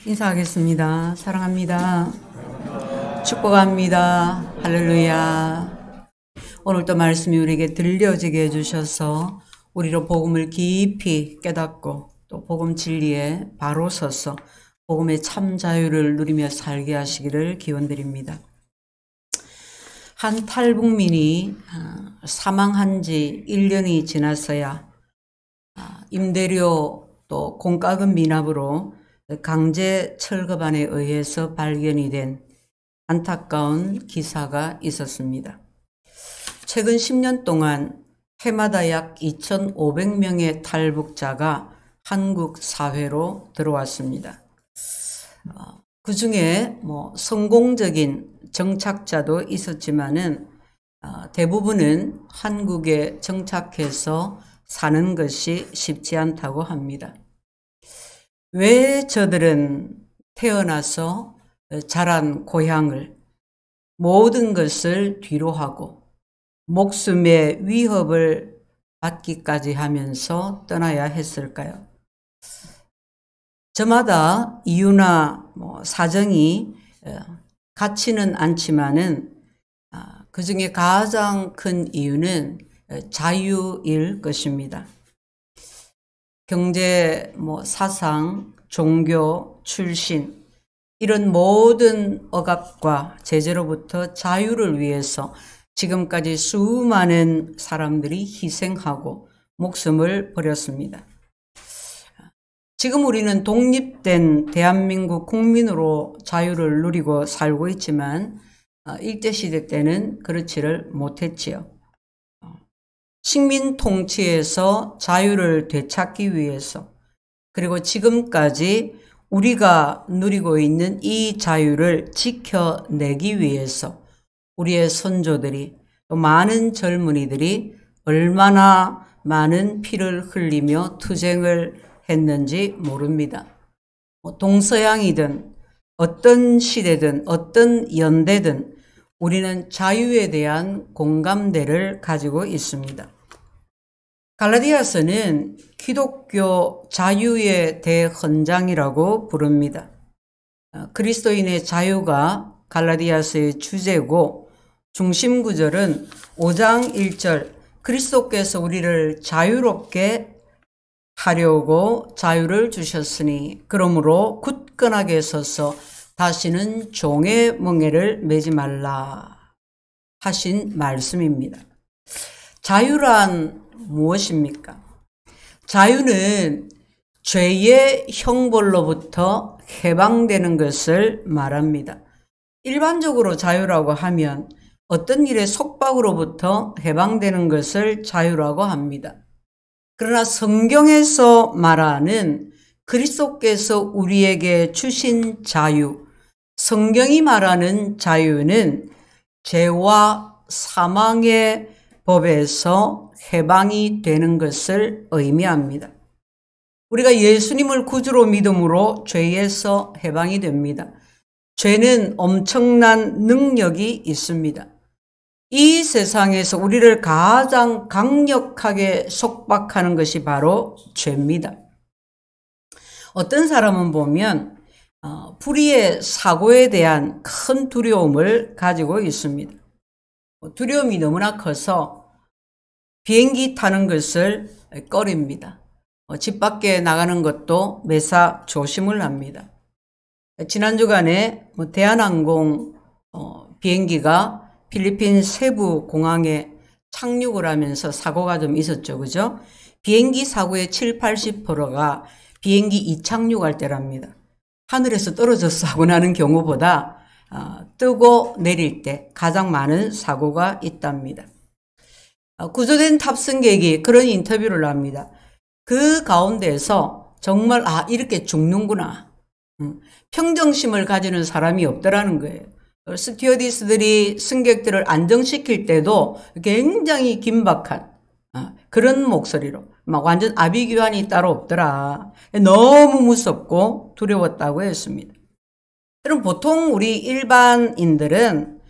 인사하겠습니다. 사랑합니다. 축복합니다. 할렐루야. 오늘도 말씀이 우리에게 들려지게 해주셔서 우리로 복음을 깊이 깨닫고 또 복음 진리에 바로 서서 복음의 참 자유를 누리며 살게 하시기를 기원드립니다. 한 탈북민이 사망한 지 1년이 지났어야 임대료 또 공과금 미납으로 강제 철거반에 의해서 발견이 된 안타까운 기사가 있었습니다. 최근 10년 동안 해마다 약 2,500명의 탈북자가 한국 사회로 들어왔습니다. 그 중에 성공적인 정착자도 있었지만은 대부분은 한국에 정착해서 사는 것이 쉽지 않다고 합니다. 왜 저들은 태어나서 자란 고향을 모든 것을 뒤로하고 목숨의 위협을 받기까지 하면서 떠나야 했을까요? 저마다 이유나 사정이 같지는 않지만은 그 중에 가장 큰 이유는 자유일 것입니다. 경제, 사상, 종교, 출신 이런 모든 억압과 제재로부터 자유를 위해서 지금까지 수많은 사람들이 희생하고 목숨을 버렸습니다. 지금 우리는 독립된 대한민국 국민으로 자유를 누리고 살고 있지만 일제시대 때는 그렇지를 못했지요. 식민 통치에서 자유를 되찾기 위해서 그리고 지금까지 우리가 누리고 있는 이 자유를 지켜내기 위해서 우리의 선조들이 또 많은 젊은이들이 얼마나 많은 피를 흘리며 투쟁을 했는지 모릅니다. 동서양이든 어떤 시대든 어떤 연대든 우리는 자유에 대한 공감대를 가지고 있습니다. 갈라디아서는 기독교 자유의 대헌장이라고 부릅니다. 그리스도인의 자유가 갈라디아서의 주제고 중심 구절은 5장 1절 그리스도께서 우리를 자유롭게 하려고 자유를 주셨으니 그러므로 굳건하게 서서 다시는 종의 멍에를 매지 말라 하신 말씀입니다. 자유란 무엇입니까? 자유는 죄의 형벌로부터 해방되는 것을 말합니다. 일반적으로 자유라고 하면 어떤 일의 속박으로부터 해방되는 것을 자유라고 합니다. 그러나 성경에서 말하는 그리스도께서 우리에게 주신 자유, 성경이 말하는 자유는 죄와 사망의 법에서 해방이 되는 것을 의미합니다. 우리가 예수님을 구주로 믿음으로 죄에서 해방이 됩니다. 죄는 엄청난 능력이 있습니다. 이 세상에서 우리를 가장 강력하게 속박하는 것이 바로 죄입니다. 어떤 사람은 보면 불의의 사고에 대한 큰 두려움을 가지고 있습니다. 두려움이 너무나 커서 비행기 타는 것을 꺼립니다. 집 밖에 나가는 것도 매사 조심을 합니다. 지난 주간에 대한항공 비행기가 필리핀 세부 공항에 착륙을 하면서 사고가 좀 있었죠. 그죠? 비행기 사고의 70~80%가 비행기 이착륙할 때랍니다. 하늘에서 떨어져서 사고 나는 경우보다 뜨고 내릴 때 가장 많은 사고가 있답니다. 구조된 탑승객이 그런 인터뷰를 합니다. 그 가운데에서 정말 이렇게 죽는구나. 평정심을 가지는 사람이 없더라는 거예요. 스튜어디스들이 승객들을 안정시킬 때도 굉장히 긴박한 그런 목소리로 막 완전 아비규환이 따로 없더라. 너무 무섭고 두려웠다고 했습니다. 그럼 보통 우리 일반인들은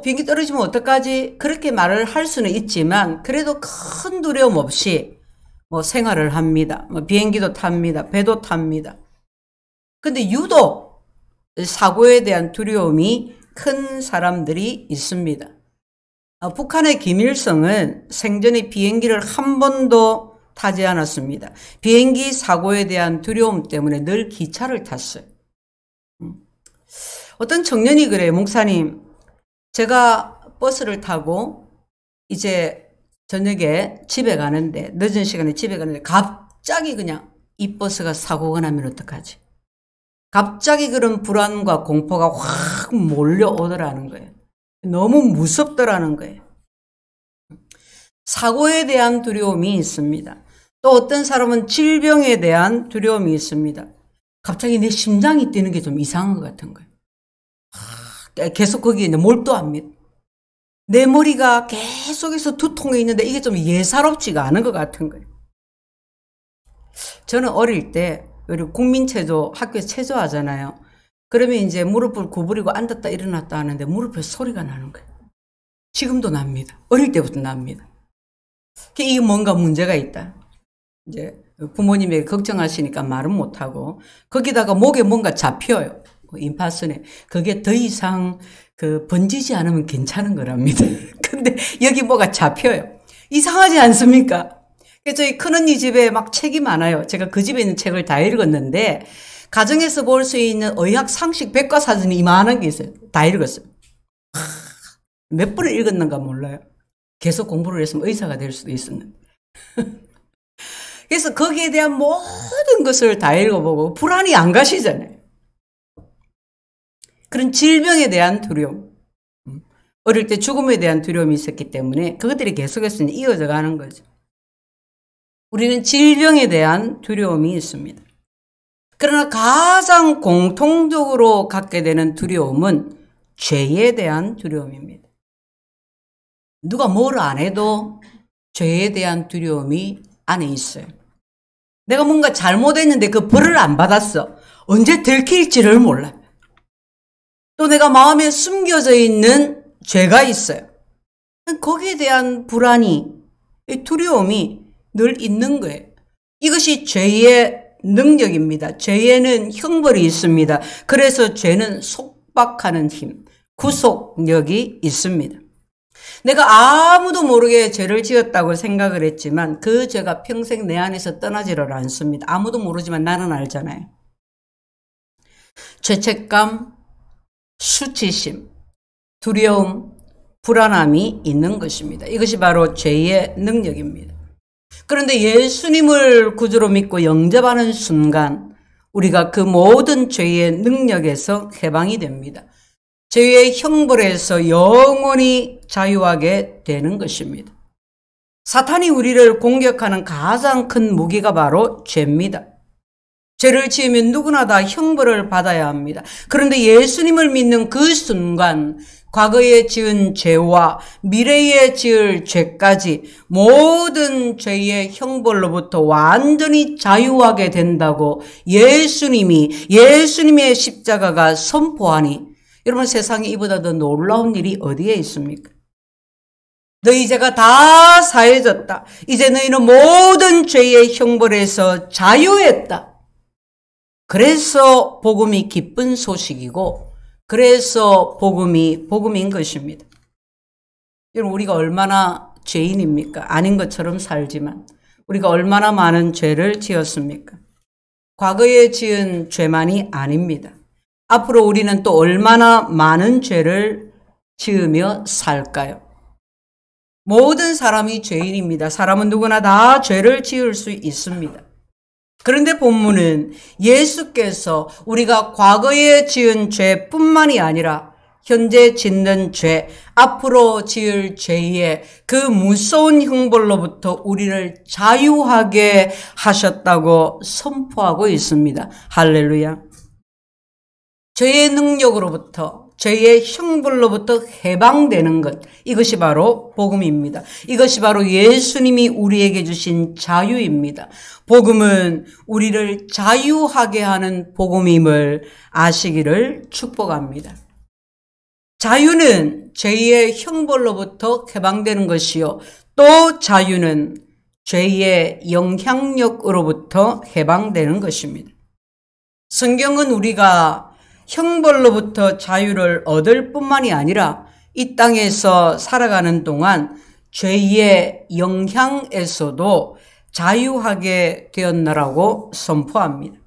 비행기 떨어지면 어떡하지? 그렇게 말을 할 수는 있지만 그래도 큰 두려움 없이 생활을 합니다. 비행기도 탑니다. 배도 탑니다. 근데 유독 사고에 대한 두려움이 큰 사람들이 있습니다. 북한의 김일성은 생전에 비행기를 한 번도 타지 않았습니다. 비행기 사고에 대한 두려움 때문에 늘 기차를 탔어요. 어떤 청년이 그래요. 목사님, 제가 버스를 타고 이제 저녁에 집에 가는데, 늦은 시간에 집에 가는데 갑자기 그냥 이 버스가 사고가 나면 어떡하지? 갑자기 그런 불안과 공포가 확 몰려오더라는 거예요. 너무 무섭더라는 거예요. 사고에 대한 두려움이 있습니다. 또 어떤 사람은 질병에 대한 두려움이 있습니다. 갑자기 내 심장이 뛰는 게 좀 이상한 것 같은 거예요. 계속 거기에 몰두합니다. 내 머리가 계속해서 두통이 있는데 이게 좀 예사롭지가 않은 것 같은 거예요. 저는 어릴 때 우리 국민체조 학교에서 체조하잖아요. 그러면 이제 무릎을 구부리고 앉았다 일어났다 하는데 무릎에 소리가 나는 거예요. 지금도 납니다. 어릴 때부터 납니다. 이게 뭔가 문제가 있다. 이제 부모님에게 걱정하시니까 말은 못하고 거기다가 목에 뭔가 잡혀요. 임파선에. 그게 더 이상 번지지 않으면 괜찮은 거랍니다. 근데 여기 뭐가 잡혀요. 이상하지 않습니까? 저희 큰언니 집에 막 책이 많아요. 제가 그 집에 있는 책을 다 읽었는데 가정에서 볼 수 있는 의학 상식 백과사전이 이만한 게 있어요. 다 읽었어요. 몇 번을 읽었는가 몰라요. 계속 공부를 했으면 의사가 될 수도 있었는데. 그래서 거기에 대한 모든 것을 다 읽어보고 불안이 안 가시잖아요. 그런 질병에 대한 두려움. 어릴 때 죽음에 대한 두려움이 있었기 때문에 그것들이 계속해서 이어져 가는 거죠. 우리는 질병에 대한 두려움이 있습니다. 그러나 가장 공통적으로 갖게 되는 두려움은 죄에 대한 두려움입니다. 누가 뭘 안 해도 죄에 대한 두려움이 안에 있어요. 내가 뭔가 잘못했는데 그 벌을 안 받았어. 언제 들킬지를 몰라. 또 내가 마음에 숨겨져 있는 죄가 있어요. 거기에 대한 불안이, 두려움이 늘 있는 거예요. 이것이 죄의 능력입니다. 죄에는 형벌이 있습니다. 그래서 죄는 속박하는 힘, 구속력이 있습니다. 내가 아무도 모르게 죄를 지었다고 생각을 했지만 그 죄가 평생 내 안에서 떠나지를 않습니다. 아무도 모르지만 나는 알잖아요. 죄책감, 수치심, 두려움, 불안함이 있는 것입니다. 이것이 바로 죄의 능력입니다. 그런데 예수님을 구주로 믿고 영접하는 순간 우리가 그 모든 죄의 능력에서 해방이 됩니다. 죄의 형벌에서 영원히 자유하게 되는 것입니다. 사탄이 우리를 공격하는 가장 큰 무기가 바로 죄입니다. 죄를 지으면 누구나 다 형벌을 받아야 합니다. 그런데 예수님을 믿는 그 순간 과거에 지은 죄와 미래에 지을 죄까지 모든 죄의 형벌로부터 완전히 자유하게 된다고 예수님의 십자가가 선포하니 여러분 세상에 이보다 더 놀라운 일이 어디에 있습니까? 너희 죄가 다 사해졌다. 이제 너희는 모든 죄의 형벌에서 자유했다. 그래서 복음이 기쁜 소식이고 그래서 복음인 것입니다. 여러분 우리가 얼마나 죄인입니까? 아닌 것처럼 살지만 우리가 얼마나 많은 죄를 지었습니까? 과거에 지은 죄만이 아닙니다. 앞으로 우리는 또 얼마나 많은 죄를 지으며 살까요? 모든 사람이 죄인입니다. 사람은 누구나 다 죄를 지을 수 있습니다. 그런데 본문은 예수께서 우리가 과거에 지은 죄뿐만이 아니라 현재 짓는 죄, 앞으로 지을 죄의 그 무서운 형벌로부터 우리를 자유하게 하셨다고 선포하고 있습니다. 할렐루야. 죄의 능력으로부터 죄의 형벌로부터 해방되는 것, 이것이 바로 복음입니다. 이것이 바로 예수님이 우리에게 주신 자유입니다. 복음은 우리를 자유하게 하는 복음임을 아시기를 축복합니다. 자유는 죄의 형벌로부터 해방되는 것이요, 또 자유는 죄의 영향력으로부터 해방되는 것입니다. 성경은 우리가 형벌로부터 자유를 얻을 뿐만이 아니라 이 땅에서 살아가는 동안 죄의 영향에서도 자유하게 되었나라고 선포합니다.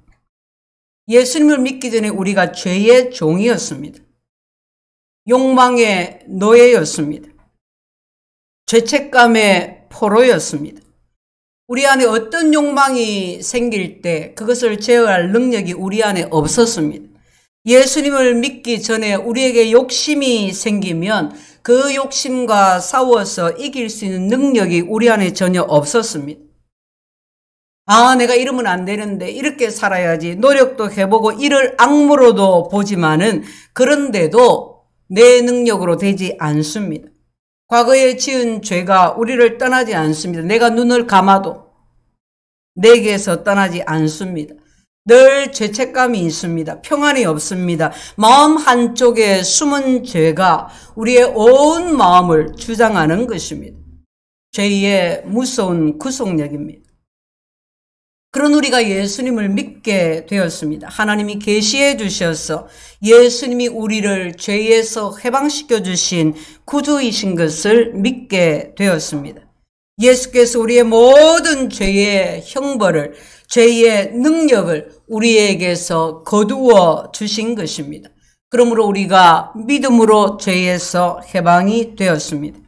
예수님을 믿기 전에 우리가 죄의 종이었습니다. 욕망의 노예였습니다. 죄책감의 포로였습니다. 우리 안에 어떤 욕망이 생길 때 그것을 제어할 능력이 우리 안에 없었습니다. 예수님을 믿기 전에 우리에게 욕심이 생기면 그 욕심과 싸워서 이길 수 있는 능력이 우리 안에 전혀 없었습니다. 아, 내가 이러면 안 되는데 이렇게 살아야지 노력도 해보고 이를 악물어도 보지만은 그런데도 내 능력으로 되지 않습니다. 과거에 지은 죄가 우리를 떠나지 않습니다. 내가 눈을 감아도 내게서 떠나지 않습니다. 늘 죄책감이 있습니다. 평안이 없습니다. 마음 한쪽에 숨은 죄가 우리의 온 마음을 주장하는 것입니다. 죄의 무서운 구속력입니다. 그런 우리가 예수님을 믿게 되었습니다. 하나님이 계시해 주셔서 예수님이 우리를 죄에서 해방시켜 주신 구주이신 것을 믿게 되었습니다. 예수께서 우리의 모든 죄의 형벌을, 죄의 능력을 우리에게서 거두어 주신 것입니다. 그러므로 우리가 믿음으로 죄에서 해방이 되었습니다.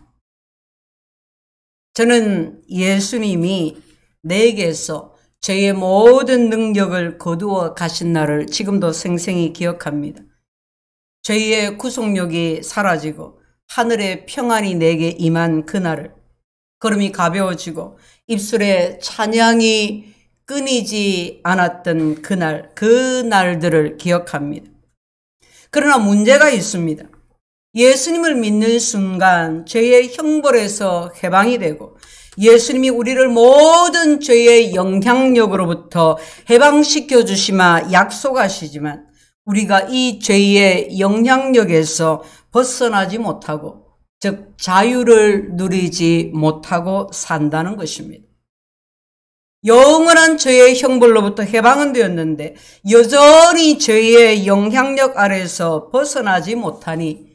저는 예수님이 내게서 죄의 모든 능력을 거두어 가신 날을 지금도 생생히 기억합니다. 죄의 구속력이 사라지고 하늘의 평안이 내게 임한 그날을, 걸음이 가벼워지고 입술에 찬양이 끊이지 않았던 그날, 그 날들을 기억합니다. 그러나 문제가 있습니다. 예수님을 믿는 순간 죄의 형벌에서 해방이 되고 예수님이 우리를 모든 죄의 영향력으로부터 해방시켜 주시마 약속하시지만 우리가 이 죄의 영향력에서 벗어나지 못하고, 즉 자유를 누리지 못하고 산다는 것입니다. 영원한 죄의 형벌로부터 해방은 되었는데 여전히 죄의 영향력 아래서 벗어나지 못하니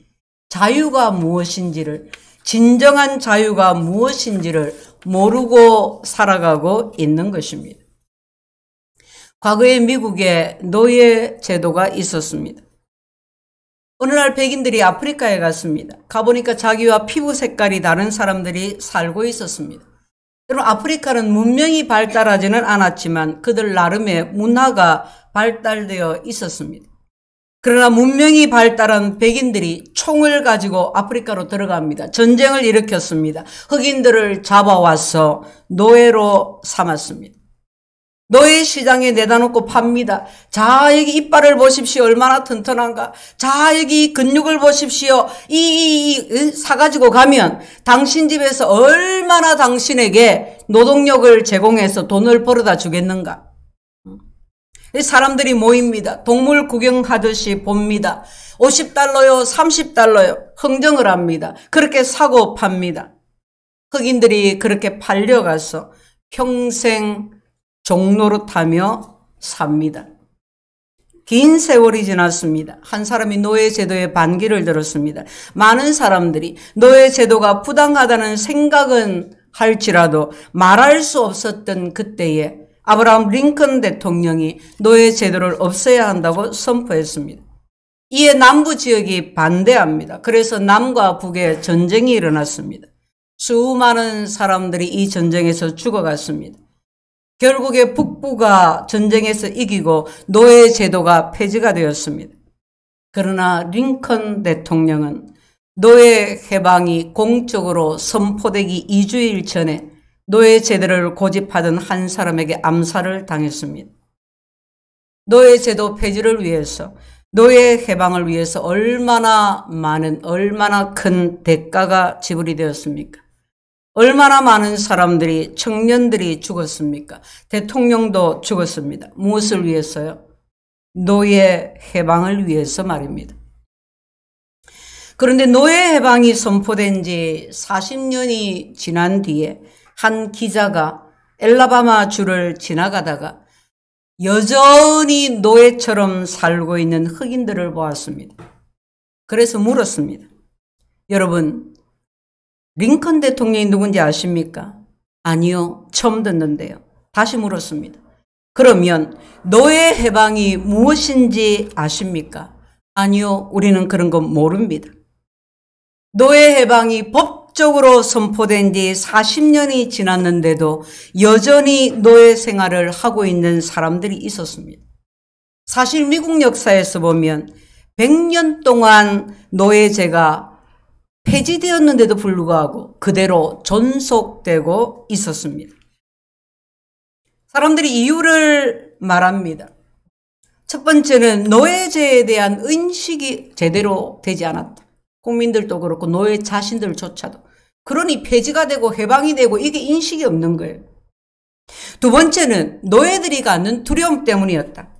자유가 무엇인지를, 진정한 자유가 무엇인지를 모르고 살아가고 있는 것입니다. 과거에 미국에 노예 제도가 있었습니다. 어느 날 백인들이 아프리카에 갔습니다. 가보니까 자기와 피부 색깔이 다른 사람들이 살고 있었습니다. 여러분, 아프리카는 문명이 발달하지는 않았지만 그들 나름의 문화가 발달되어 있었습니다. 그러나 문명이 발달한 백인들이 총을 가지고 아프리카로 들어갑니다. 전쟁을 일으켰습니다. 흑인들을 잡아와서 노예로 삼았습니다. 노예 시장에 내다 놓고 팝니다. 자, 여기 이빨을 보십시오. 얼마나 튼튼한가. 자, 여기 근육을 보십시오. 사가지고 가면 당신 집에서 얼마나 당신에게 노동력을 제공해서 돈을 벌어다 주겠는가. 사람들이 모입니다. 동물 구경하듯이 봅니다. $50요, $30요. 흥정을 합니다. 그렇게 사고 팝니다. 흑인들이 그렇게 팔려가서 평생 종노릇하며 삽니다. 긴 세월이 지났습니다. 한 사람이 노예제도의 반기를 들었습니다. 많은 사람들이 노예제도가 부당하다는 생각은 할지라도 말할 수 없었던 그때에 아브라함 링컨 대통령이 노예제도를 없애야 한다고 선포했습니다. 이에 남부 지역이 반대합니다. 그래서 남과 북에 전쟁이 일어났습니다. 수많은 사람들이 이 전쟁에서 죽어갔습니다. 결국에 북부가 전쟁에서 이기고 노예제도가 폐지가 되었습니다. 그러나 링컨 대통령은 노예 해방이 공적으로 선포되기 2주일 전에 노예제도를 고집하던 한 사람에게 암살을 당했습니다. 노예제도 폐지를 위해서, 노예 해방을 위해서 얼마나 큰 대가가 지불이 되었습니까? 얼마나 많은 사람들이, 청년들이 죽었습니까? 대통령도 죽었습니다. 무엇을 위해서요? 노예 해방을 위해서 말입니다. 그런데 노예 해방이 선포된 지 40년이 지난 뒤에 한 기자가 엘라바마 주를 지나가다가 여전히 노예처럼 살고 있는 흑인들을 보았습니다. 그래서 물었습니다. 여러분, 링컨 대통령이 누군지 아십니까? 아니요, 처음 듣는데요. 다시 물었습니다. 그러면 노예 해방이 무엇인지 아십니까? 아니요, 우리는 그런 거 모릅니다. 노예 해방이 법적으로 선포된 지 40년이 지났는데도 여전히 노예 생활을 하고 있는 사람들이 있었습니다. 사실 미국 역사에서 보면 100년 동안 노예제가 폐지되었는데도 불구하고 그대로 존속되고 있었습니다. 사람들이 이유를 말합니다. 첫 번째는 노예제에 대한 인식이 제대로 되지 않았다. 국민들도 그렇고 노예 자신들조차도. 그러니 폐지가 되고 해방이 되고 이게 인식이 없는 거예요. 두 번째는 노예들이 갖는 두려움 때문이었다.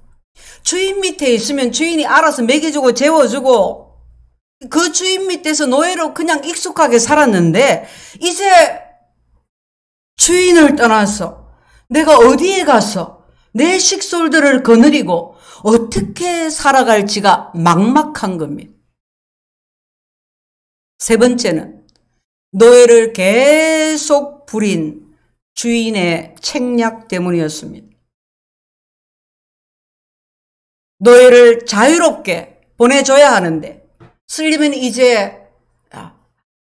주인 밑에 있으면 주인이 알아서 먹여주고 재워주고 그 주인 밑에서 노예로 그냥 익숙하게 살았는데 이제 주인을 떠나서 내가 어디에 가서 내 식솔들을 거느리고 어떻게 살아갈지가 막막한 겁니다. 세 번째는 노예를 계속 부린 주인의 책략 때문이었습니다. 노예를 자유롭게 보내줘야 하는데 쓰려면 이제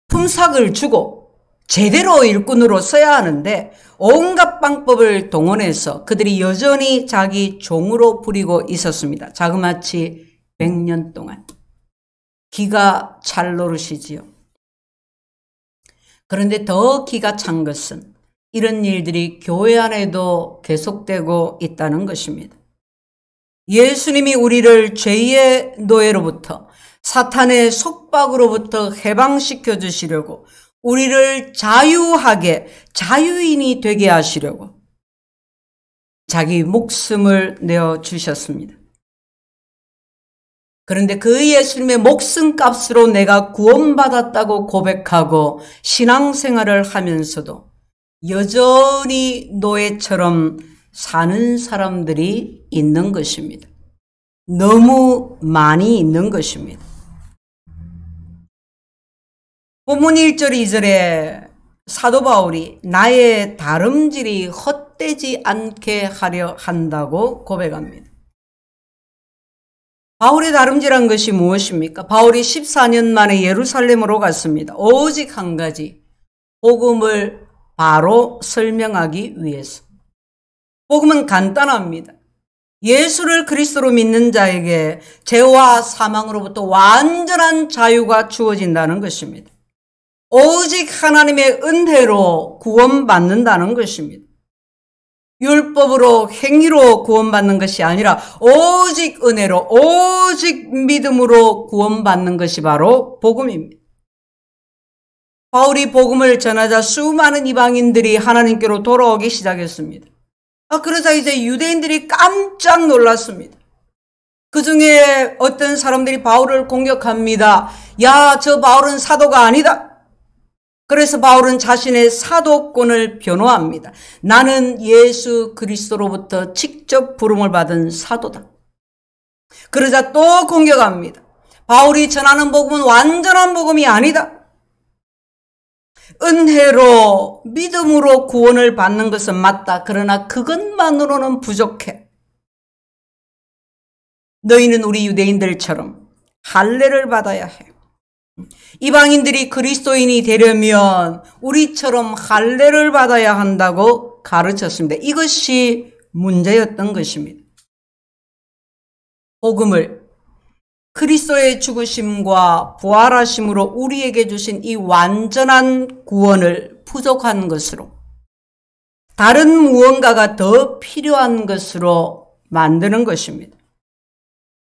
품삯을 주고 제대로 일꾼으로 써야 하는데 온갖 방법을 동원해서 그들이 여전히 자기 종으로 부리고 있었습니다. 자그마치 100년 동안. 기가 찰 노릇이지요. 그런데 더 기가 찬 것은 이런 일들이 교회 안에도 계속되고 있다는 것입니다. 예수님이 우리를 죄의 노예로부터 사탄의 속박으로부터 해방시켜 주시려고 우리를 자유하게 자유인이 되게 하시려고 자기 목숨을 내어주셨습니다. 그런데 그 예수님의 목숨값으로 내가 구원받았다고 고백하고 신앙생활을 하면서도 여전히 노예처럼 사는 사람들이 있는 것입니다. 너무 많이 있는 것입니다. 본문 1절 2절에 사도 바울이 나의 다름질이 헛되지 않게 하려 한다고 고백합니다. 바울의 다름질한 것이 무엇입니까? 바울이 14년 만에 예루살렘으로 갔습니다. 오직 한 가지, 복음을 바로 설명하기 위해서. 복음은 간단합니다. 예수를 그리스도로 믿는 자에게 죄와 사망으로부터 완전한 자유가 주어진다는 것입니다. 오직 하나님의 은혜로 구원받는다는 것입니다. 율법으로 행위로 구원받는 것이 아니라 오직 은혜로 오직 믿음으로 구원받는 것이 바로 복음입니다. 바울이 복음을 전하자 수많은 이방인들이 하나님께로 돌아오기 시작했습니다. 그러자 이제 유대인들이 깜짝 놀랐습니다. 그 중에 어떤 사람들이 바울을 공격합니다. 야, 저 바울은 사도가 아니다. 그래서 바울은 자신의 사도권을 변호합니다. 나는 예수 그리스도로부터 직접 부름을 받은 사도다. 그러자 또 공격합니다. 바울이 전하는 복음은 완전한 복음이 아니다. 은혜로 믿음으로 구원을 받는 것은 맞다. 그러나 그것만으로는 부족해. 너희는 우리 유대인들처럼 할례를 받아야 해. 이방인들이 그리스도인이 되려면 우리처럼 할례를 받아야 한다고 가르쳤습니다. 이것이 문제였던 것입니다. 복음을 그리스도의 죽으심과 부활하심으로 우리에게 주신 이 완전한 구원을 부족한 것으로 다른 무언가가 더 필요한 것으로 만드는 것입니다.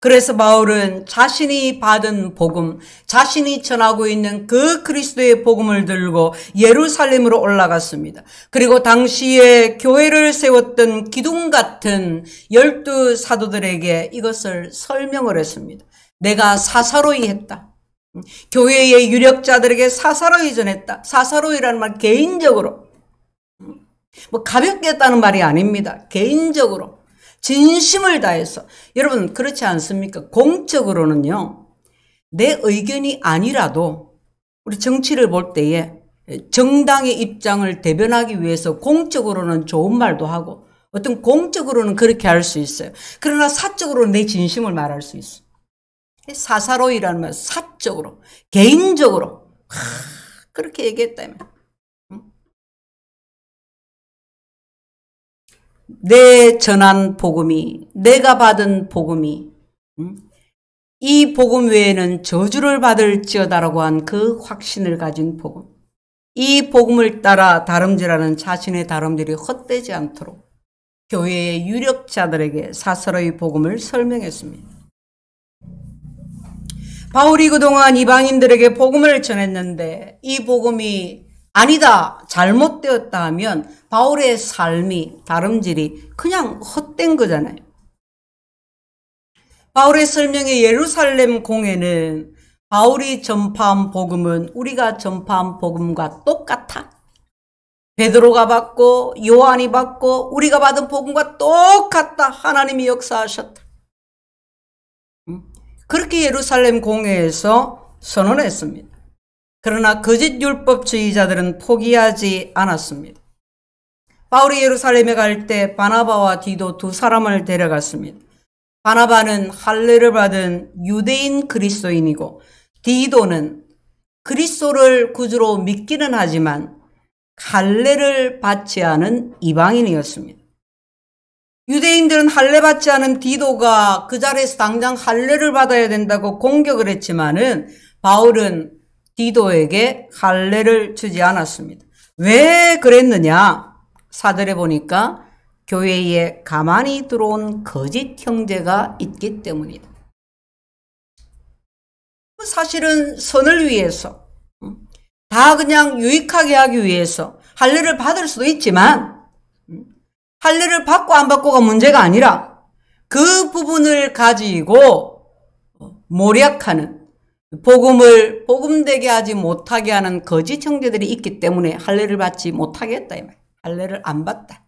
그래서 바울은 자신이 받은 복음, 자신이 전하고 있는 그 그리스도의 복음을 들고 예루살렘으로 올라갔습니다. 그리고 당시에 교회를 세웠던 기둥 같은 12 사도들에게 이것을 설명을 했습니다. 내가 사사로이 했다. 교회의 유력자들에게 사사로이 전했다. 사사로이라는 말 개인적으로. 가볍게 했다는 말이 아닙니다. 개인적으로. 진심을 다해서. 여러분 그렇지 않습니까? 공적으로는요. 내 의견이 아니라도 우리 정치를 볼 때에 정당의 입장을 대변하기 위해서 공적으로는 좋은 말도 하고 어떤 공적으로는 그렇게 할 수 있어요. 그러나 사적으로는 내 진심을 말할 수 있어요. 사사로이라는 말, 사적으로, 개인적으로 그렇게 얘기했다면 내 전한 복음이, 내가 받은 복음이 이 복음 외에는 저주를 받을지어다라고 한 그 확신을 가진 복음, 이 복음을 따라 다름질하는 자신의 다름질이 헛되지 않도록 교회의 유력자들에게 사사로이 복음을 설명했습니다. 바울이 그동안 이방인들에게 복음을 전했는데 이 복음이 아니다, 잘못되었다 하면 바울의 삶이, 다름질이 그냥 헛된 거잖아요. 바울의 설명의 예루살렘 공회는 바울이 전파한 복음은 우리가 전파한 복음과 똑같아. 베드로가 받고 요한이 받고 우리가 받은 복음과 똑같다. 하나님이 역사하셨다. 그렇게 예루살렘 공회에서 선언했습니다. 그러나 거짓 율법주의자들은 포기하지 않았습니다. 바울이 예루살렘에 갈 때 바나바와 디도 두 사람을 데려갔습니다. 바나바는 할례를 받은 유대인 그리스도인이고 디도는 그리스도를 구주로 믿기는 하지만 할례를 받지 않은 이방인이었습니다. 유대인들은 할례 받지 않은 디도가 그 자리에서 당장 할례를 받아야 된다고 공격을 했지만은 바울은 디도에게 할례를 주지 않았습니다. 왜 그랬느냐? 사절에 보니까 교회에 가만히 들어온 거짓 형제가 있기 때문이다. 사실은 선을 위해서, 다 그냥 유익하게 하기 위해서 할례를 받을 수도 있지만 할례를 받고 안 받고가 문제가 아니라 그 부분을 가지고 모략하는, 복음을 복음되게 하지 못하게 하는 거짓 형제들이 있기 때문에 할례를 받지 못하게 했다 이 말. 할례를 안 받다.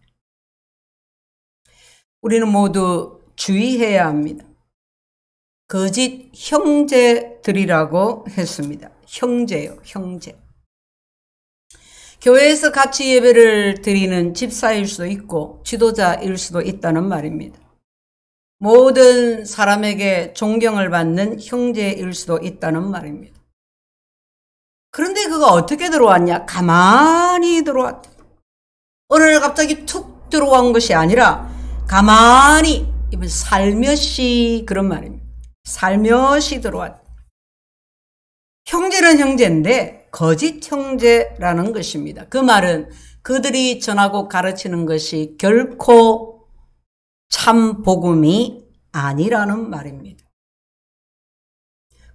우리는 모두 주의해야 합니다. 거짓 형제들이라고 했습니다. 형제요, 형제. 교회에서 같이 예배를 드리는 집사일 수도 있고 지도자일 수도 있다는 말입니다. 모든 사람에게 존경을 받는 형제일 수도 있다는 말입니다. 그런데 그가 어떻게 들어왔냐? 가만히 들어왔다. 어느 날 갑자기 툭 들어온 것이 아니라 가만히, 이번 살며시 그런 말입니다. 살며시 들어왔다. 형제는 형제인데 거짓 형제라는 것입니다. 그 말은 그들이 전하고 가르치는 것이 결코 참 복음이 아니라는 말입니다.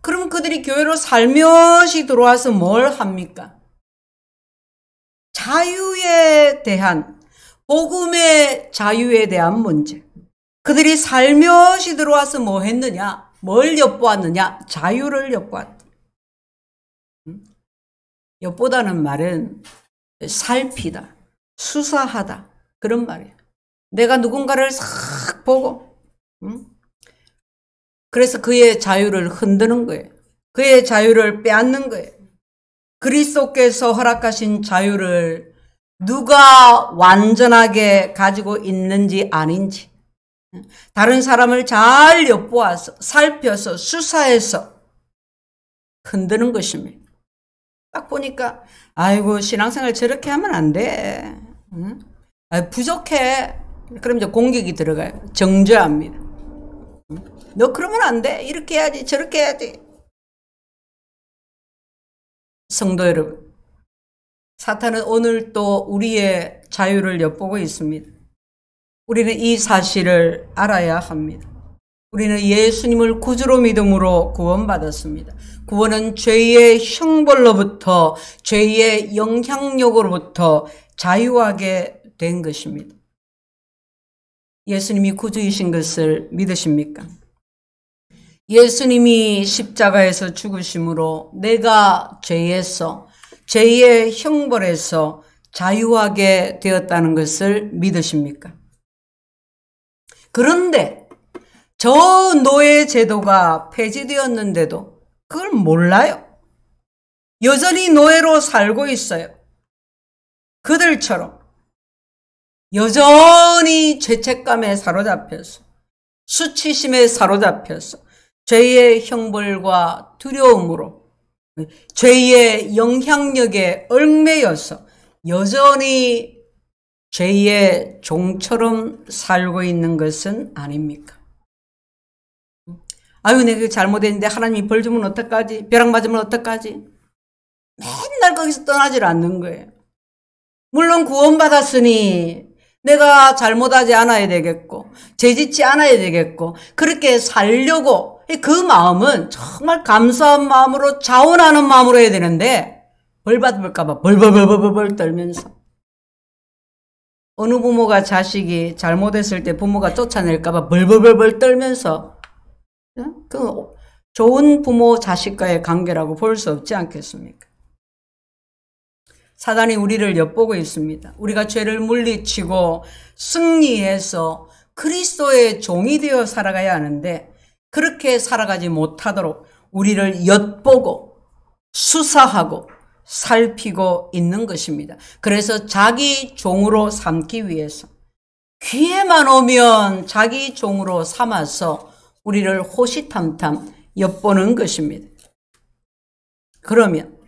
그럼 그들이 교회로 살며시 들어와서 뭘 합니까? 자유에 대한, 복음의 자유에 대한 문제. 그들이 살며시 들어와서 뭐 했느냐? 뭘 엿보았느냐? 자유를 엿보았다. 엿보다는 말은 살피다, 수사하다, 그런 말이에요. 내가 누군가를 싹 보고, 그래서 그의 자유를 흔드는 거예요. 그의 자유를 빼앗는 거예요. 그리스도께서 허락하신 자유를 누가 완전하게 가지고 있는지 아닌지, 다른 사람을 잘 엿보아서 살펴서 수사해서 흔드는 것입니다. 딱 보니까 아이고 신앙생활 저렇게 하면 안 돼. 부족해. 그럼 이제 공격이 들어가요. 정죄합니다. 너 그러면 안 돼. 이렇게 해야지 저렇게 해야지. 성도 여러분, 사탄은 오늘 또 우리의 자유를 엿보고 있습니다. 우리는 이 사실을 알아야 합니다. 우리는 예수님을 구주로 믿음으로 구원받았습니다. 구원은 죄의 형벌로부터, 죄의 영향력으로부터 자유하게 된 것입니다. 예수님이 구주이신 것을 믿으십니까? 예수님이 십자가에서 죽으심으로 내가 죄에서, 죄의 형벌에서 자유하게 되었다는 것을 믿으십니까? 그런데 저 노예 제도가 폐지되었는데도 그걸 몰라요. 여전히 노예로 살고 있어요. 그들처럼 여전히 죄책감에 사로잡혀서 수치심에 사로잡혀서 죄의 형벌과 두려움으로 죄의 영향력에 얽매여서 여전히 죄의 종처럼 살고 있는 것은 아닙니까? 아유, 내가 잘못했는데 하나님이 벌 주면 어떡하지? 벼락 맞으면 어떡하지? 맨날 거기서 떠나질 않는 거예요. 물론 구원받았으니 내가 잘못하지 않아야 되겠고 죄짓지 않아야 되겠고 그렇게 살려고 그 마음은 정말 감사한 마음으로 자원하는 마음으로 해야 되는데 벌 받을까 봐 벌벌벌벌벌 떨면서 어느 부모가 자식이 잘못했을 때 부모가 쫓아낼까 봐 벌벌벌벌 떨면서 그 좋은 부모 자식과의 관계라고 볼 수 없지 않겠습니까? 사단이 우리를 엿보고 있습니다. 우리가 죄를 물리치고 승리해서 그리스도의 종이 되어 살아가야 하는데 그렇게 살아가지 못하도록 우리를 엿보고 수사하고 살피고 있는 것입니다. 그래서 자기 종으로 삼기 위해서 기회만 오면 자기 종으로 삼아서 우리를 호시탐탐 엿보는 것입니다. 그러면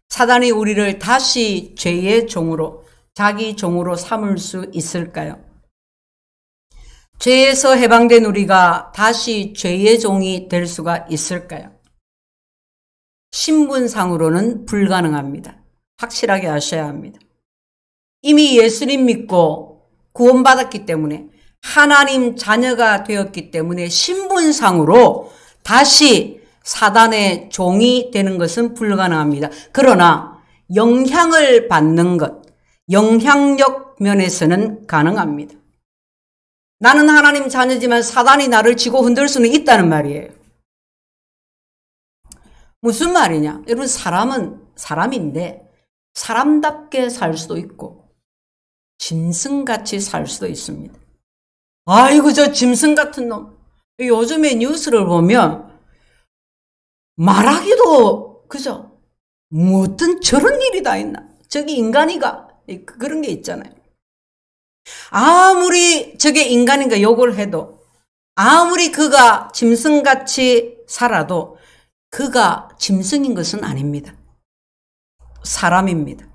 사단이 우리를 다시 죄의 종으로 자기 종으로 삼을 수 있을까요? 죄에서 해방된 우리가 다시 죄의 종이 될 수가 있을까요? 신분상으로는 불가능합니다. 확실하게 아셔야 합니다. 이미 예수님 믿고 구원받았기 때문에 하나님 자녀가 되었기 때문에 신분상으로 다시 사단의 종이 되는 것은 불가능합니다. 그러나 영향을 받는 것, 영향력 면에서는 가능합니다. 나는 하나님 자녀지만 사단이 나를 쥐고 흔들 수는 있다는 말이에요. 무슨 말이냐? 여러분, 사람은 사람인데 사람답게 살 수도 있고 짐승같이 살 수도 있습니다. 아이고, 저 짐승 같은 놈. 요즘에 뉴스를 보면 말하기도 그죠? 뭐 어떤 저런 일이 다 있나? 저기 인간이가 그런 게 있잖아요. 아무리 저게 인간인가 욕을 해도 아무리 그가 짐승같이 살아도 그가 짐승인 것은 아닙니다. 사람입니다.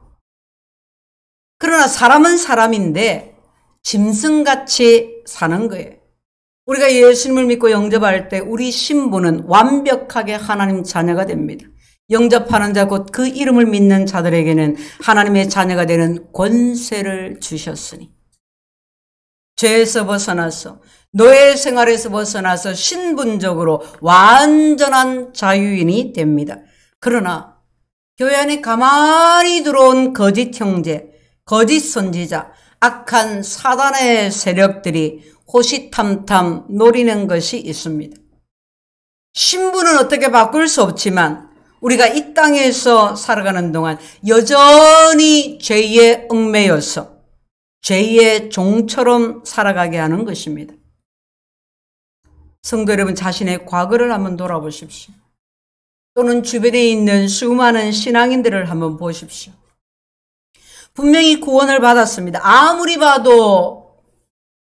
그러나 사람은 사람인데 짐승같이 사는 거예요. 우리가 예수님을 믿고 영접할 때 우리 신분은 완벽하게 하나님 자녀가 됩니다. 영접하는 자 곧 그 이름을 믿는 자들에게는 하나님의 자녀가 되는 권세를 주셨으니 죄에서 벗어나서 노예 생활에서 벗어나서 신분적으로 완전한 자유인이 됩니다. 그러나 교회 안에 가만히 들어온 거짓 형제, 거짓 선지자, 악한 사단의 세력들이 호시탐탐 노리는 것이 있습니다. 신분은 어떻게 바꿀 수 없지만 우리가 이 땅에서 살아가는 동안 여전히 죄에 얽매여서 죄의 종처럼 살아가게 하는 것입니다. 성도 여러분, 자신의 과거를 한번 돌아보십시오. 또는 주변에 있는 수많은 신앙인들을 한번 보십시오. 분명히 구원을 받았습니다. 아무리 봐도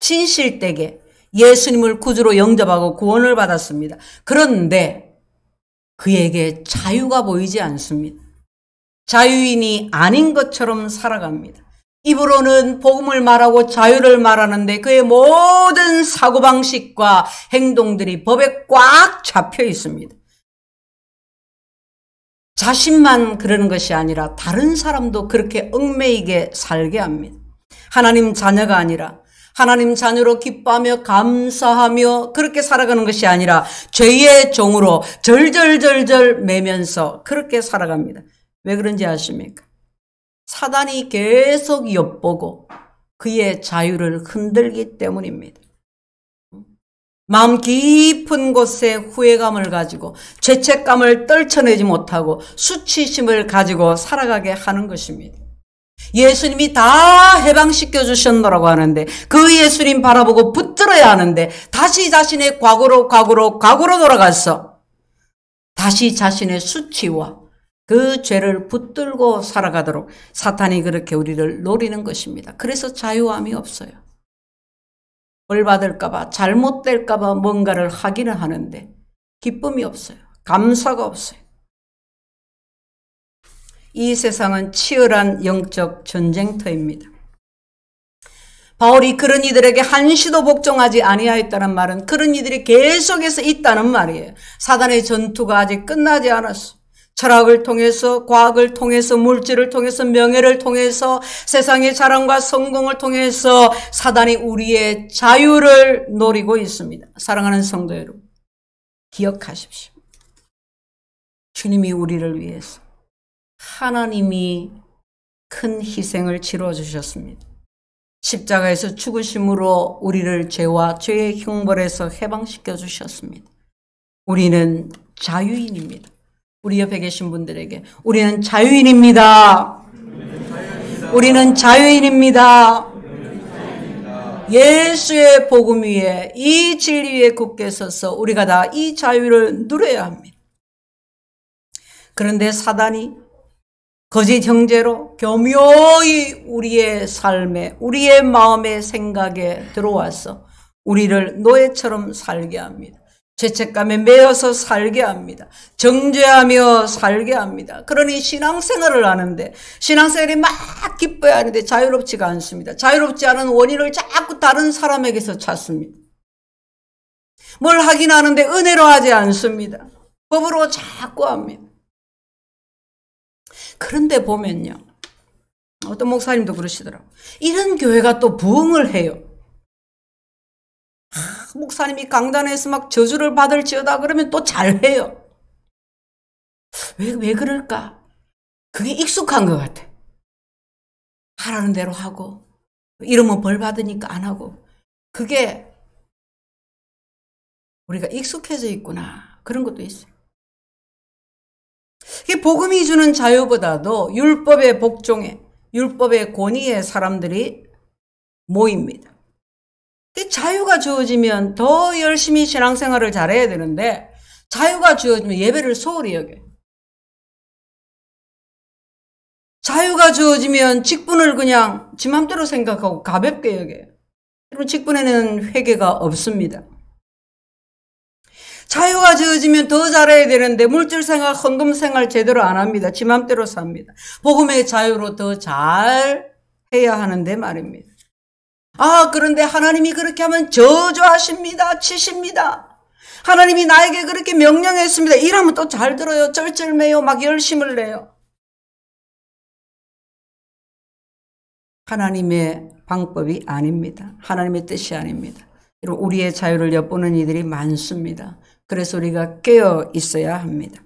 진실되게 예수님을 구주로 영접하고 구원을 받았습니다. 그런데 그에게 자유가 보이지 않습니다. 자유인이 아닌 것처럼 살아갑니다. 입으로는 복음을 말하고 자유를 말하는데 그의 모든 사고방식과 행동들이 법에 꽉 잡혀 있습니다. 자신만 그러는 것이 아니라 다른 사람도 그렇게 얽매이게 살게 합니다. 하나님 자녀가 아니라 하나님 자녀로 기뻐하며 감사하며 그렇게 살아가는 것이 아니라 죄의 종으로 절절절절 매면서 그렇게 살아갑니다. 왜 그런지 아십니까? 사단이 계속 엿보고 그의 자유를 흔들기 때문입니다. 마음 깊은 곳에 후회감을 가지고 죄책감을 떨쳐내지 못하고 수치심을 가지고 살아가게 하는 것입니다. 예수님이 다 해방시켜 주셨노라고 하는데 그 예수님 바라보고 붙들어야 하는데 다시 자신의 과거로 돌아가서 다시 자신의 수치와 그 죄를 붙들고 살아가도록 사탄이 그렇게 우리를 노리는 것입니다. 그래서 자유함이 없어요. 벌 받을까봐 잘못될까봐 뭔가를 하기는 하는데 기쁨이 없어요. 감사가 없어요. 이 세상은 치열한 영적 전쟁터입니다. 바울이 그런 이들에게 한시도 복종하지 아니하였다는 말은 그런 이들이 계속해서 있다는 말이에요. 사단의 전투가 아직 끝나지 않았어. 철학을 통해서, 과학을 통해서, 물질을 통해서, 명예를 통해서, 세상의 자랑과 성공을 통해서 사단이 우리의 자유를 노리고 있습니다. 사랑하는 성도 여러분, 기억하십시오. 주님이 우리를 위해서 하나님이 큰 희생을 치러 주셨습니다. 십자가에서 죽으심으로 우리를 죄와 죄의 형벌에서 해방시켜 주셨습니다. 우리는 자유인입니다. 우리 옆에 계신 분들에게 우리는 자유인입니다. 우리는 자유인입니다. 예수의 복음 위에 이 진리 위에 굳게 서서 우리가 다 이 자유를 누려야 합니다. 그런데 사단이 거짓 형제로 교묘히 우리의 삶에, 우리의 마음의 생각에 들어와서 우리를 노예처럼 살게 합니다. 죄책감에 매여서 살게 합니다. 정죄하며 살게 합니다. 그러니 신앙생활을 하는데 신앙생활이 막 기뻐야 하는데 자유롭지가 않습니다. 자유롭지 않은 원인을 자꾸 다른 사람에게서 찾습니다. 뭘 하긴 하는데 은혜로 하지 않습니다. 법으로 자꾸 합니다. 그런데 보면요, 어떤 목사님도 그러시더라고요. 이런 교회가 또 부흥을 해요. 목사님이 강단에서 막 저주를 받을지어다 그러면 또 잘해요. 왜 그럴까? 그게 익숙한 것 같아. 하라는 대로 하고 이러면 벌 받으니까 안 하고 그게 우리가 익숙해져 있구나. 그런 것도 있어요. 이게 복음이 주는 자유보다도 율법의 복종에, 율법의 권위에 사람들이 모입니다. 자유가 주어지면 더 열심히 신앙생활을 잘해야 되는데 자유가 주어지면 예배를 소홀히 여겨요. 자유가 주어지면 직분을 그냥 지 맘대로 생각하고 가볍게 여겨요. 그리고 직분에는 회개가 없습니다. 자유가 주어지면 더 잘해야 되는데 물질생활, 헌금생활 제대로 안 합니다. 지 맘대로 삽니다. 복음의 자유로 더 잘 해야 하는데 말입니다. 그런데 하나님이 그렇게 하면 저주하십니다. 치십니다. 하나님이 나에게 그렇게 명령했습니다. 이러면 또 잘 들어요. 쩔쩔매요. 막 열심을 내요. 하나님의 방법이 아닙니다. 하나님의 뜻이 아닙니다. 우리의 자유를 엿보는 이들이 많습니다. 그래서 우리가 깨어 있어야 합니다.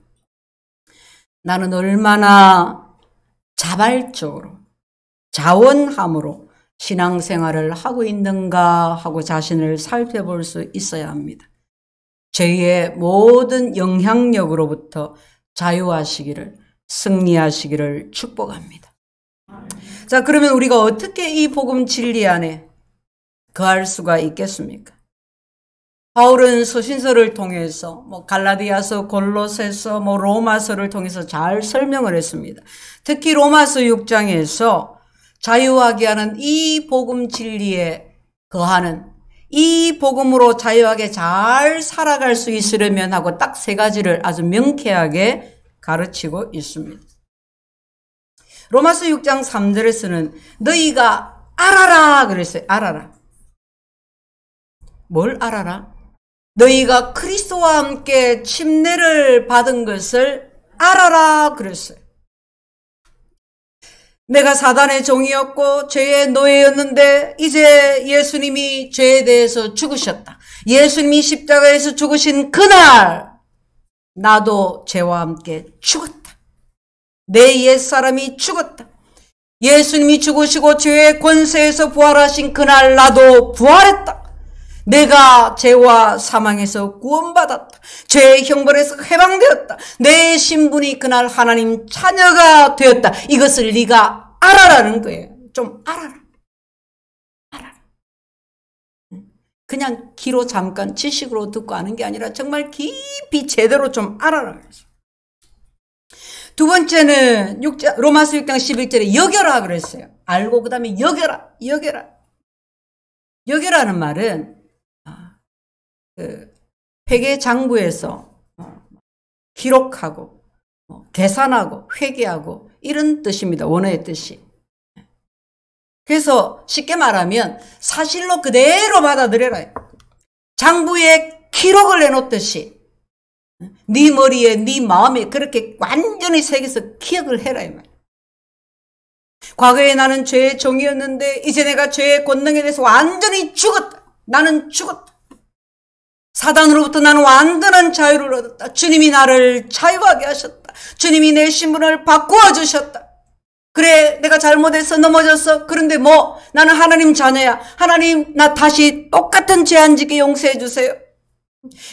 나는 얼마나 자발적으로, 자원함으로 신앙생활을 하고 있는가 하고 자신을 살펴볼 수 있어야 합니다. 죄의 모든 영향력으로부터 자유하시기를, 승리하시기를 축복합니다. 자, 그러면 우리가 어떻게 이 복음 진리 안에 거할 수가 있겠습니까? 바울은 서신서를 통해서 갈라디아서, 골로새서, 로마서를 통해서 잘 설명을 했습니다. 특히 로마서 6장에서 자유하게 하는 이 복음 진리에 거하는, 이 복음으로 자유하게 잘 살아갈 수 있으려면 하고 딱 세 가지를 아주 명쾌하게 가르치고 있습니다. 로마서 6장 3절에서는 너희가 알아라 그랬어요. 알아라. 뭘 알아라? 너희가 그리스도와 함께 침례를 받은 것을 알아라 그랬어요. 내가 사단의 종이었고 죄의 노예였는데 이제 예수님이 죄에 대해서 죽으셨다. 예수님이 십자가에서 죽으신 그날 나도 죄와 함께 죽었다. 내 옛사람이 죽었다. 예수님이 죽으시고 죄의 권세에서 부활하신 그날 나도 부활했다. 내가 죄와 사망에서 구원받았다. 죄의 형벌에서 해방되었다. 내 신분이 그날 하나님 자녀가 되었다. 이것을 네가 알아라는 거예요. 좀 알아라. 알아라. 그냥 귀로 잠깐 지식으로 듣고 아는 게 아니라 정말 깊이 제대로 좀 알아라. 두 번째는 로마서 6장 11절에 여겨라 그랬어요. 알고 그 다음에 여겨라. 여겨라는 말은 회계 장부에서 기록하고 계산하고 회계하고 이런 뜻입니다. 원어의 뜻이. 그래서 쉽게 말하면 사실로 그대로 받아들여라. 장부에 기록을 내놓듯이 네 머리에 네 마음에 그렇게 완전히 새겨서 기억을 해라 이 말. 과거에 나는 죄의 종이었는데 이제 내가 죄의 권능에 대해서 완전히 죽었다. 나는 죽었다. 사단으로부터 나는 완전한 자유를 얻었다. 주님이 나를 자유하게 하셨다. 주님이 내 신분을 바꾸어 주셨다. 그래, 내가 잘못해서 넘어졌어. 그런데 나는 하나님 자녀야. 하나님, 나 다시 똑같은 죄 안 짓게 용서해 주세요.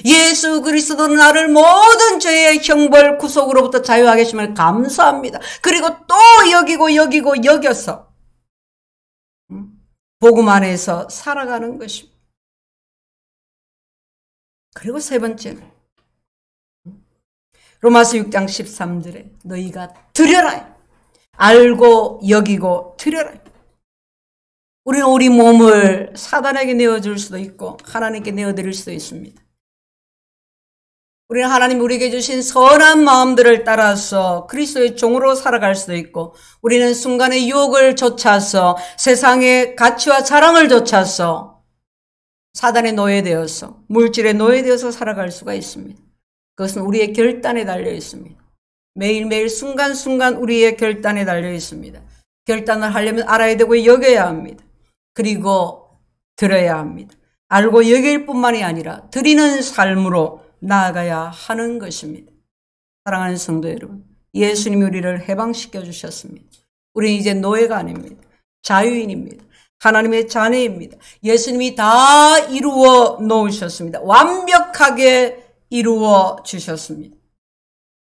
예수 그리스도는 나를 모든 죄의 형벌 구속으로부터 자유하게 하심을 감사합니다. 그리고 또 여겨서 복음 안에서 살아가는 것입니다. 그리고 세 번째는 로마서 6장 13절에 너희가 드려라. 알고 여기고 드려라. 우리는 우리 몸을 사단에게 내어줄 수도 있고 하나님께 내어드릴 수도 있습니다. 우리는 하나님 우리에게 주신 선한 마음들을 따라서 그리스도의 종으로 살아갈 수도 있고 우리는 순간의 유혹을 좇아서 세상의 가치와 자랑을 좇아서 사단에 노예되어서 물질에 노예되어서 살아갈 수가 있습니다. 그것은 우리의 결단에 달려 있습니다. 매일매일 순간순간 우리의 결단에 달려 있습니다. 결단을 하려면 알아야 되고 여겨야 합니다. 그리고 들어야 합니다. 알고 여길 뿐만이 아니라 드리는 삶으로 나아가야 하는 것입니다. 사랑하는 성도 여러분, 예수님이 우리를 해방시켜 주셨습니다. 우리는 이제 노예가 아닙니다. 자유인입니다. 하나님의 자녀입니다. 예수님이 다 이루어 놓으셨습니다. 완벽하게 이루어 주셨습니다.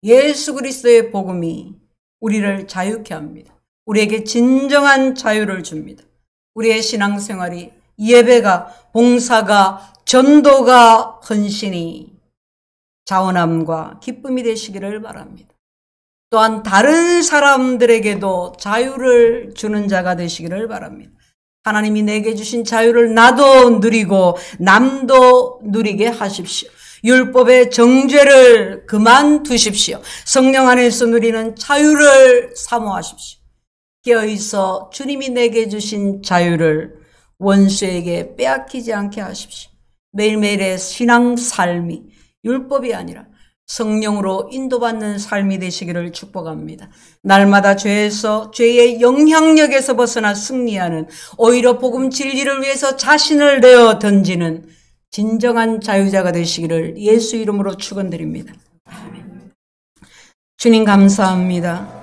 예수 그리스도의 복음이 우리를 자유케 합니다. 우리에게 진정한 자유를 줍니다. 우리의 신앙생활이 예배가, 봉사가, 전도가, 헌신이 자원함과 기쁨이 되시기를 바랍니다. 또한 다른 사람들에게도 자유를 주는 자가 되시기를 바랍니다. 하나님이 내게 주신 자유를 나도 누리고 남도 누리게 하십시오. 율법의 정죄를 그만두십시오. 성령 안에서 누리는 자유를 사모하십시오. 깨어있어 주님이 내게 주신 자유를 원수에게 빼앗기지 않게 하십시오. 매일매일의 신앙 삶이 율법이 아니라 성령으로 인도받는 삶이 되시기를 축복합니다. 날마다 죄의 영향력에서 벗어나 승리하는, 오히려 복음 진리를 위해서 자신을 내어 던지는 진정한 자유자가 되시기를 예수 이름으로 축원드립니다. 아멘. 주님 감사합니다.